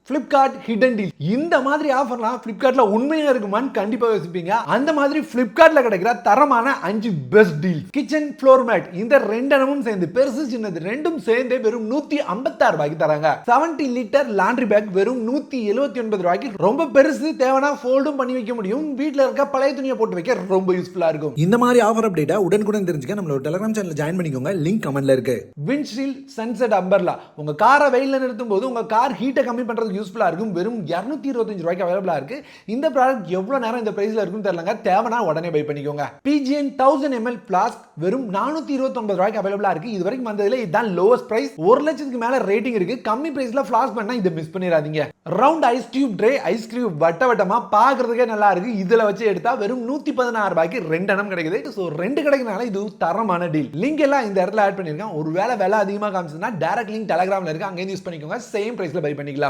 Flipkart hidden deal. இந்த மாதிரி ஆஃபர்லாம் Flipkartல உண்மையா இருக்குமான்னு கண்டிப்பா யோசிப்பீங்க. அந்த மாதிரி Flipkartல கிடைக்கிற தரமான 5 best deal. Kitchen floor mat இந்த ரெண்டனமும் சேர்ந்து பெருசு சின்னது ரெண்டும் சேர்ந்து வெறும் 156 ரூபாய்க்கு தராங்க. 70 லிட்டர் லாண்ட்ரி பேக் வெறும் 179 ரூபாய்க்கு ரொம்ப பெருசு, தேவனா ஃபோல்டும் பண்ணி வைக்க முடியும். வீட்ல இருக்க பழைய துணியை போட்டு வைக்க ரொம்ப யூஸ்ஃபுல்லா இருக்கும். இந்த மாதிரி ஆஃபர் அப்டேட்டா உடனுக்குடன் தெரிஞ்சுக்க நம்மளோட டெலிகிராம் சேனல்ல ஜாயின் பண்ணிக்கோங்க. லிங்க் கமெண்ட்ல இருக்கு. விண்ட்ஷீல்ட் சன்செட் அம்பர்லா உங்க காரை வெயில்ல நிறுத்தும் போது உங்க கார் ஹீட்டை கம்மி பண்றதுக்கு யூஸ்ஃபுல்லா இருக்கும். வெறும் 225 ரூபாய்க்கு அவைலபிளா இருக்கு. இந்த ப்ராடக்ட் எவ்வளவு நேரம் இந்த பிரைஸ்ல இருக்குன்னு தெரியலங்க. தேவனா உடனே பை பண்ணிக்கோங்க. PGN 1000 ml ஃபிளாஸ்க் வெறும் 429 ரூபாய்க்கு அவைலபிளா இருக்கு. இது வரைக்கும் வந்ததுல இதுதான் லோவஸ்ட் பிரைஸ். 1 லட்சத்துக்கு மேல ரேட்டிங் இருக்கு. கம்மி பிரைஸ்ல ஃபிளாஸ்க் பண்ணா இதை மிஸ் பண்ணிராதீங்க. Round ice tube tray ice cube வட்ட வட்டமா பாக்குறதுக்கே நல்லா இருக்கு. இதுல வச்சு எடுத்தா வெறும் 116 ரூபாய்க்கு 2 எண்ணம் கிடைக்குது. சோ 2 கிடைக்கனால இது தரமான டீல். லிங்க் எல்லாம் இந்த இடத்துல ஆட் பண்ணிருக்கேன். ஒருவேளை விலை அதிகமா காமிச்சதுன்னா டைரக்ட் லிங்க் டெலிகிராம்ல இருக்கு, அங்கேயும் யூஸ் பண்ணிக்கோங்க. சேம் பிரைஸ்ல பை பண்ணிக்கலாம்.